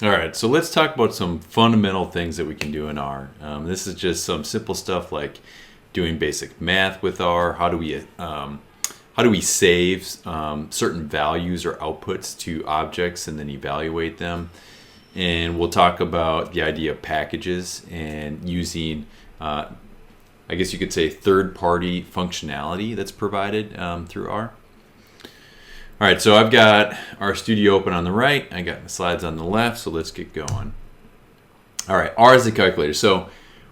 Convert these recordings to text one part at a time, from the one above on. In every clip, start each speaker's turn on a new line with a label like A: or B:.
A: All right, so let's talk about some fundamental things that we can do in R. This is just some simple stuff like doing basic math with R. How do we save certain values or outputs to objects and then evaluate them? And we'll talk about the idea of packages and using, I guess you could say, third-party functionality that's provided through R. All right, so I've got RStudio open on the right. I got the slides on the left, so let's get going. All right, R is a calculator. So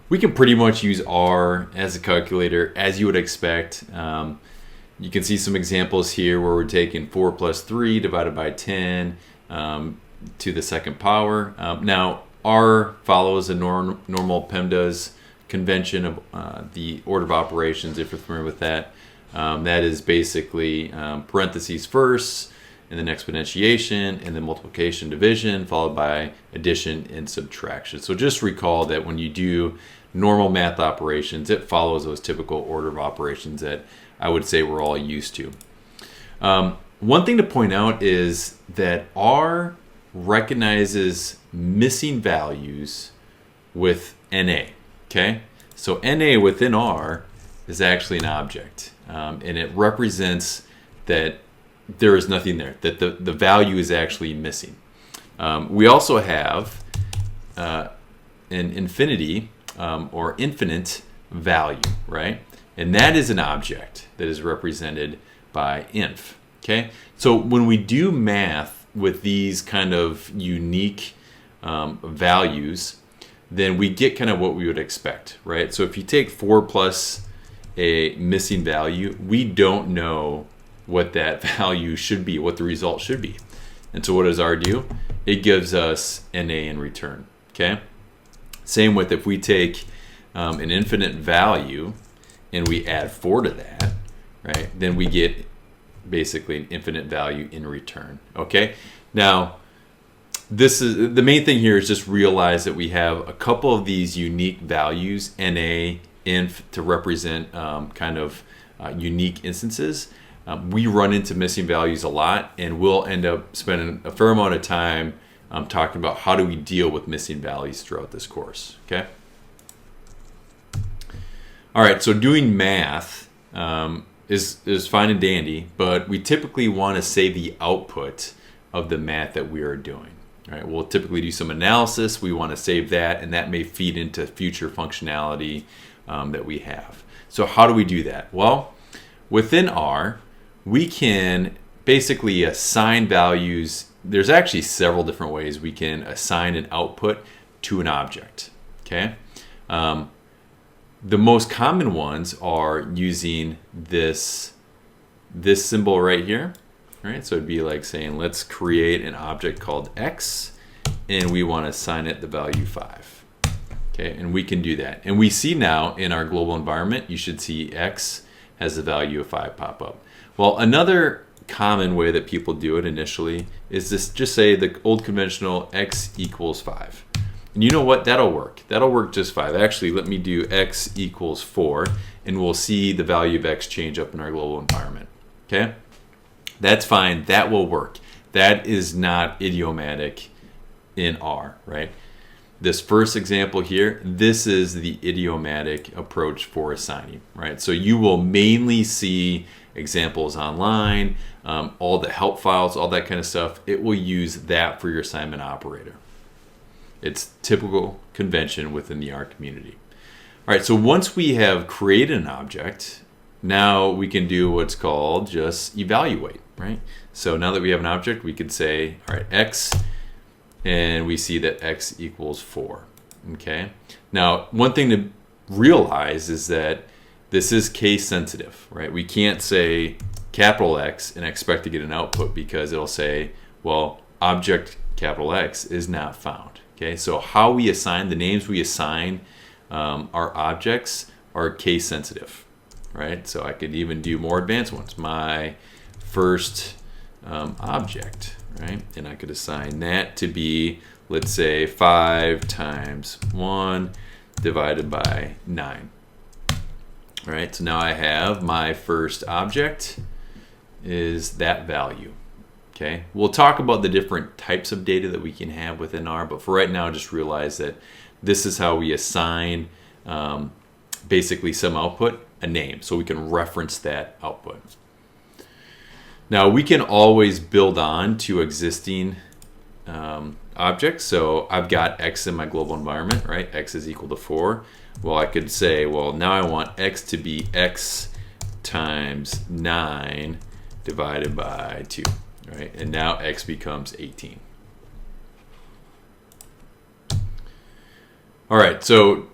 A: we can pretty much use R as a calculator as you would expect. You can see some examples here where we're taking 4 plus 3 divided by 10 to the second power. Now, R follows a normal PEMDAS convention of the order of operations, if you're familiar with that. That is basically parentheses first, and then exponentiation, and then multiplication, division, followed by addition and subtraction. So just recall that when you do normal math operations, it follows those typical order of operations that I would say we're all used to. One thing to point out is that R recognizes missing values with NA. Okay, so NA within R is actually an object. And it represents that there is nothing there, that the value is actually missing. We also have an infinity or infinite value, right? And that is an object that is represented by inf. Okay, so when we do math with these kind of unique values, then we get kind of what we would expect, right? So if you take 4 plus a missing value, we don't know what that value should be, what the result should be. And so what does R do? It gives us NA in return. Okay. Same with if we take an infinite value and we add 4 to that, right? Then we get basically an infinite value in return. Okay. Now, this is the main thing here is just realize that we have a couple of these unique values, NA, inf, to represent kind of unique instances. We run into missing values a lot, and we'll end up spending a fair amount of time talking about how do we deal with missing values throughout this course. Okay. All right. So doing math is fine and dandy, but we typically want to save the output of the math that we are doing. All right. We'll typically do some analysis. We want to save that, and that may feed into future functionality that we have. So how do we do that? Well, within R, we can basically assign values. There's actually several different ways we can assign an output to an object. Okay. The most common ones are using this symbol right here. Right. So it'd be like saying, let's create an object called X, and we want to assign it the value 5. Okay, and we can do that. And we see now in our global environment, you should see X has the value of 5 pop up. Well, another common way that people do it initially is this, just say the old conventional X equals 5. And you know what? That'll work. That'll work just fine. Actually, let me do X equals 4, and we'll see the value of X change up in our global environment. Okay? That's fine. That will work. That is not idiomatic in R, right? This first example here, this is the idiomatic approach for assigning, right? So you will mainly see examples online, all the help files, all that kind of stuff. It will use that for your assignment operator. It's typical convention within the R community. All right, so once we have created an object, now we can do what's called just evaluate, right? So now that we have an object, we could say, all right, X, and we see that X equals 4. Okay. Now, one thing to realize is that this is case sensitive, right? We can't say capital X and expect to get an output because it'll say, well, object capital X is not found. Okay. So how we assign the names we assign our objects are case sensitive, right? So I could even do more advanced ones. My first object, right? And I could assign that to be, let's say, 5 times 1 divided by 9. All right, so now I have my first object is that value. Okay, we'll talk about the different types of data that we can have within R, but for right now, just realize that this is how we assign basically some output a name, so we can reference that output. Now we can always build on to existing objects. So I've got X in my global environment, right? X is equal to 4. Well, I could say, well, now I want X to be X times 9 divided by 2, right? And now X becomes 18. All right, so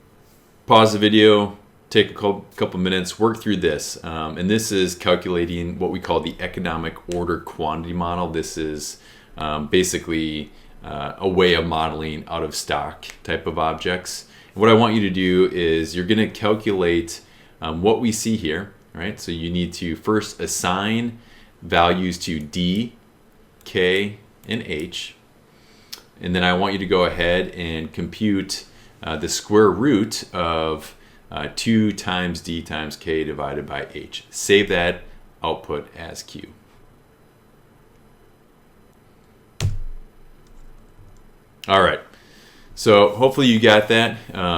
A: pause the video, take a couple minutes, work through this. And this is calculating what we call the economic order quantity model. This is basically a way of modeling out of stock type of objects. And what I want you to do is you're going to calculate what we see here, right? So you need to first assign values to D, K, and H. And then I want you to go ahead and compute the square root of 2 times D times K divided by H. Save that output as Q. All right, so hopefully you got that.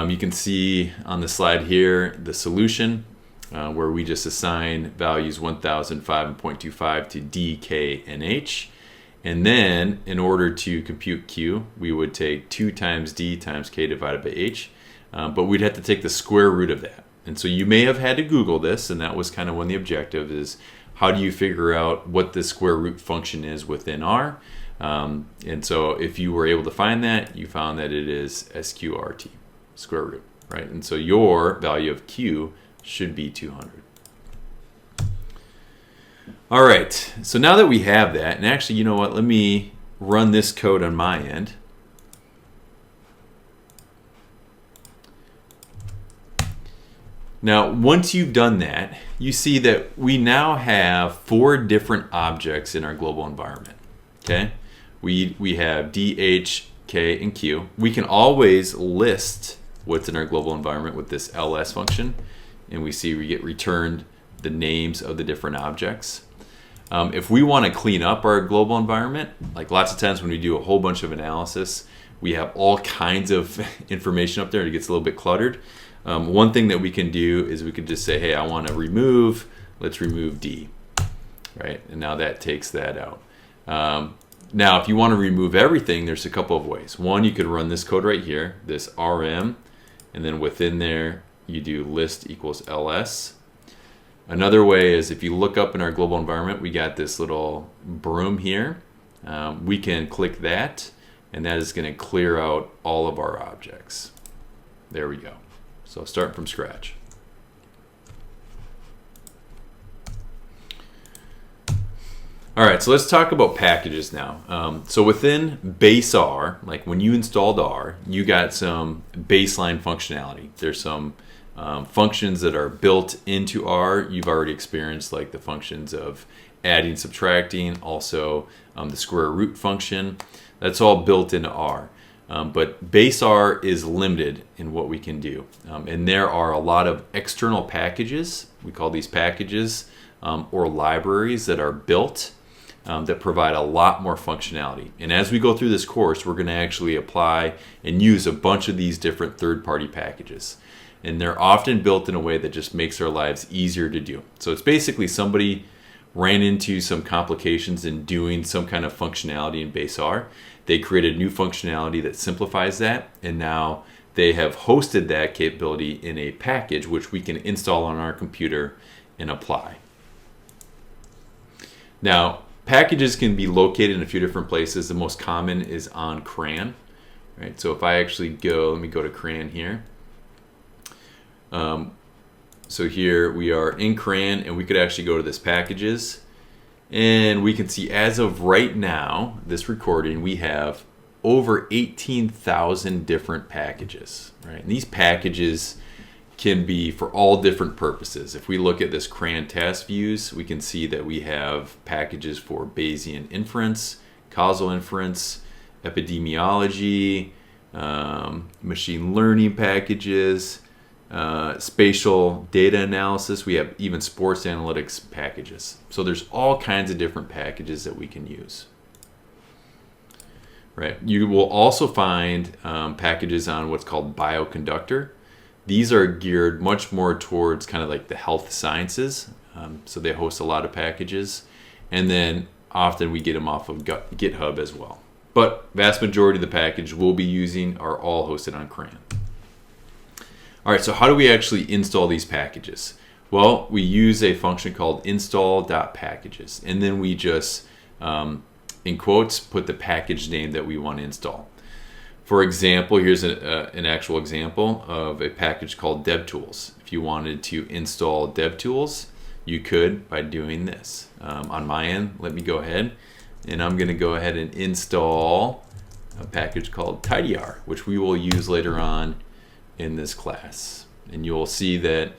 A: You can see on the slide here the solution where we just assign values 1005 and 0.25 to D, K, and H. And then in order to compute Q, we would take 2 times D times K divided by H, but we'd have to take the square root of that. And so you may have had to Google this, and that was kind of one of the objectives is how do you figure out what the square root function is within R? And so if you were able to find that, you found that it is SQRT, square root, right? And so your value of Q should be 200. All right, so now that we have that, and actually, you know what, let me run this code on my end. Now, once you've done that, you see that we now have 4 different objects in our global environment, okay? We have D, H, K, and Q. We can always list what's in our global environment with this ls function, and we see we get returned the names of the different objects. If we want to clean up our global environment, like lots of times when we do a whole bunch of analysis, we have all kinds of information up there and it gets a little bit cluttered. One thing that we can do is we could just say, hey, I want to remove, let's remove D, right? And now that takes that out. Now, if you want to remove everything, there's a couple of ways. One, you could run this code right here, this rm, and then within there, you do list equals ls. Another way is if you look up in our global environment, we got this little broom here. We can click that, and that is going to clear out all of our objects. There we go. So start from scratch. All right, so let's talk about packages now. So within base R, like when you installed R, you got some baseline functionality. There's some functions that are built into R. You've already experienced like the functions of adding, subtracting, also the square root function. That's all built into R. But base R is limited in what we can do. And there are a lot of external packages, we call these packages, or libraries that are built that provide a lot more functionality. And as we go through this course, we're going to actually apply and use a bunch of these different third-party packages. And they're often built in a way that just makes our lives easier to do. So it's basically somebody ran into some complications in doing some kind of functionality in base R. They created new functionality that simplifies that, and now they have hosted that capability in a package which we can install on our computer and apply. Now, packages can be located in a few different places. The most common is on CRAN, right? So if I actually go, let me go to CRAN here. So here we are in CRAN, and we could actually go to this packages, and we can see as of right now, this recording, we have over 18,000 different packages, right? And these packages can be for all different purposes. If we look at this CRAN task views, we can see that we have packages for Bayesian inference, causal inference, epidemiology, machine learning packages, spatial data analysis. We have even sports analytics packages. So there's all kinds of different packages that we can use. right? You will also find packages on what's called Bioconductor. These are geared much more towards kind of like the health sciences. So they host a lot of packages. And then often we get them off of GitHub as well. But vast majority of the package we'll be using are all hosted on CRAN. All right, so how do we actually install these packages? Well, we use a function called install.packages, and then we just, in quotes, put the package name that we want to install. For example, here's an actual example of a package called DevTools. If you wanted to install DevTools, you could by doing this. On my end, let me go ahead, and I'm going to go ahead and install a package called tidyr, which we will use later on in this class. And you'll see that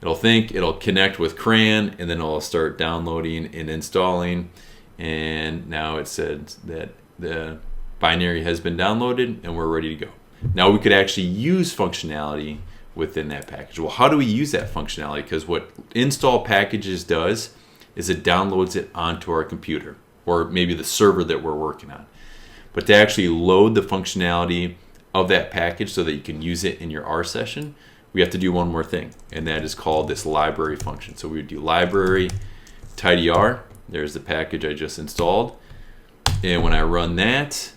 A: it'll connect with CRAN, and then it'll start downloading and installing. And now it said that the binary has been downloaded and we're ready to go. Now we could actually use functionality within that package. Well, how do we use that functionality? Because what install packages does is it downloads it onto our computer, or maybe the server that we're working on. But to actually load the functionality of that package so that you can use it in your R session, we have to do one more thing, and that is called this library function. So we would do library tidyr. There's the package I just installed. And when I run that,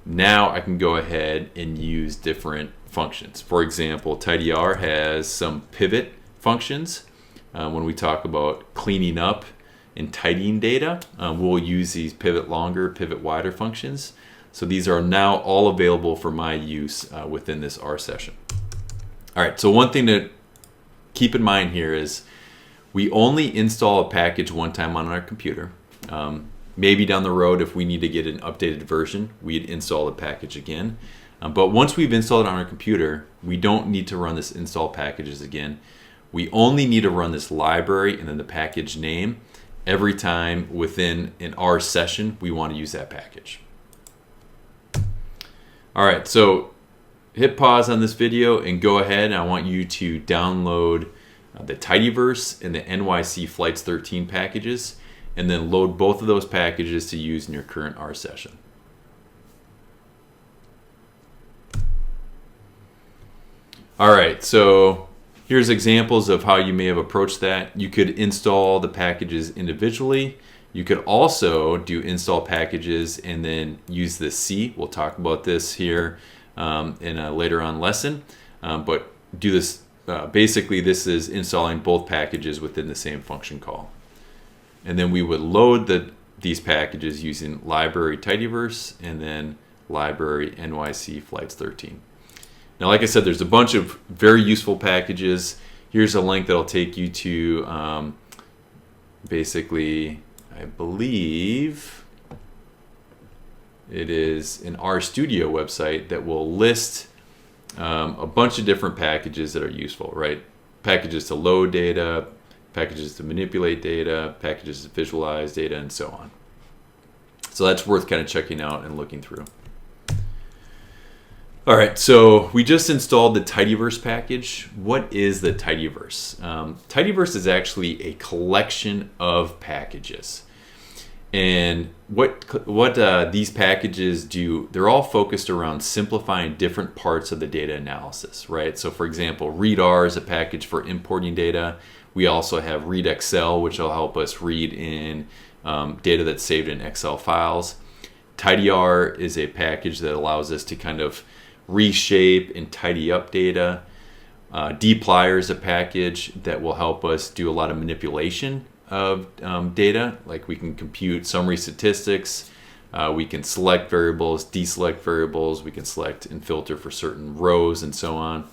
A: now I can go ahead and use different functions. For example, tidyr has some pivot functions. When we talk about cleaning up and tidying data, we'll use these pivot longer, pivot wider functions. So these are now all available for my use within this R session. All right, so one thing to keep in mind here is we only install a package one time on our computer. Maybe down the road, if we need to get an updated version, we'd install the package again. But once we've installed it on our computer, we don't need to run this install packages again. We only need to run this library and then the package name every time within an R session we want to use that package. All right, so hit pause on this video and go ahead. I want you to download the Tidyverse and the NYC Flights 13 packages, and then load both of those packages to use in your current R session. All right, so here's examples of how you may have approached that. You could install the packages individually. You could also do install packages and then use this C. We'll talk about this here in a later on lesson, but do this. Basically, this is installing both packages within the same function call. And then we would load these packages using library tidyverse and then library NYC Flights 13. Now, like I said, there's a bunch of very useful packages. Here's a link that'll take you to basically, I believe it is an RStudio website that will list a bunch of different packages that are useful, right? Packages to load data, packages to manipulate data, packages to visualize data, and so on. So that's worth kind of checking out and looking through. All right, so we just installed the Tidyverse package. What is the Tidyverse? Tidyverse is actually a collection of packages. And what these packages do, they're all focused around simplifying different parts of the data analysis, right? So for example, readr is a package for importing data. We also have readxl, which will help us read in data that's saved in Excel files. tidyr is a package that allows us to kind of reshape and tidy up data. dplyr is a package that will help us do a lot of manipulation of data, like we can compute summary statistics, we can select variables, deselect variables, we can select and filter for certain rows and so on.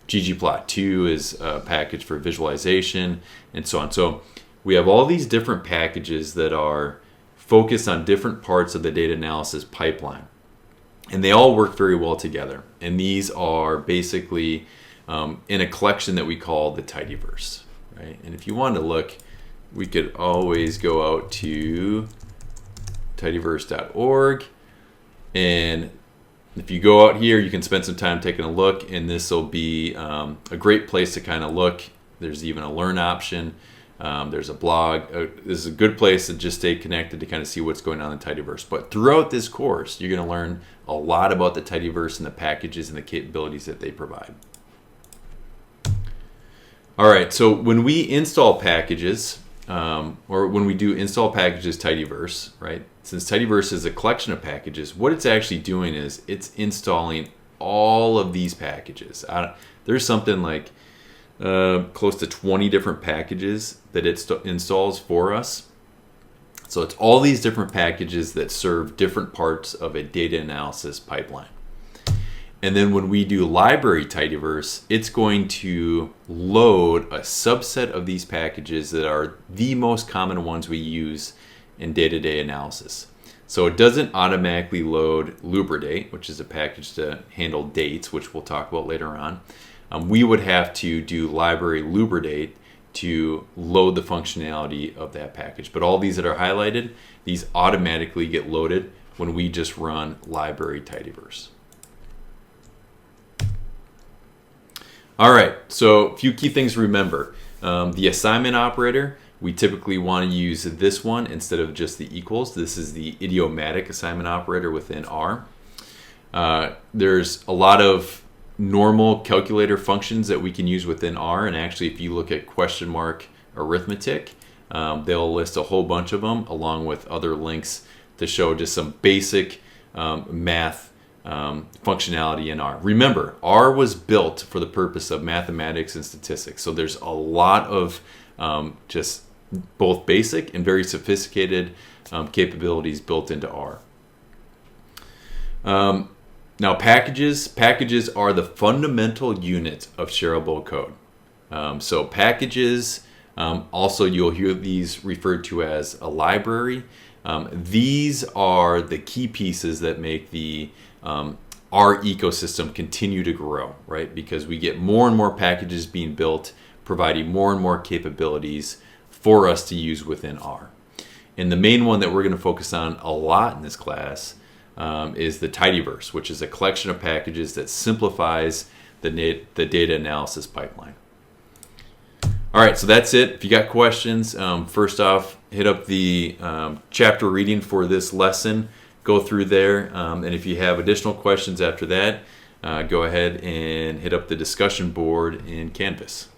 A: ggplot2 is a package for visualization and so on. So we have all these different packages that are focused on different parts of the data analysis pipeline, and they all work very well together. And these are basically in a collection that we call the Tidyverse, right? And if you want to look, we could always go out to tidyverse.org, and if you go out here, you can spend some time taking a look, and this will be a great place to kind of look. There's even a learn option. There's a blog. This is a good place to just stay connected to kind of see what's going on in Tidyverse. But throughout this course, you're going to learn a lot about the Tidyverse and the packages and the capabilities that they provide. All right, so when we install packages, or when we do install packages Tidyverse, right? Since Tidyverse is a collection of packages, what it's actually doing is it's installing all of these packages. There's something like close to 20 different packages that it installs for us. So it's all these different packages that serve different parts of a data analysis pipeline. And then when we do library Tidyverse, it's going to load a subset of these packages that are the most common ones we use in day-to-day analysis. So it doesn't automatically load Lubridate, which is a package to handle dates, which we'll talk about later on. We would have to do library Lubridate to load the functionality of that package. But all these that are highlighted, these automatically get loaded when we just run library Tidyverse. All right, so a few key things to remember. The assignment operator, we typically want to use this one instead of just the equals. This is the idiomatic assignment operator within R. There's a lot of normal calculator functions that we can use within R, and actually if you look at question mark arithmetic, they'll list a whole bunch of them along with other links to show just some basic math functionality in R. Remember, R was built for the purpose of mathematics and statistics. So there's a lot of just both basic and very sophisticated capabilities built into R. Now packages are the fundamental unit of shareable code. So packages, also you'll hear these referred to as a library. These are the key pieces that make the our ecosystem continue to grow, right? Because we get more and more packages being built, providing more and more capabilities for us to use within R. And the main one that we're going to focus on a lot in this class is the Tidyverse, which is a collection of packages that simplifies the data analysis pipeline. All right, so that's it. If you got questions, first off, hit up the chapter reading for this lesson. Go through there, and if you have additional questions after that, go ahead and hit up the discussion board in Canvas.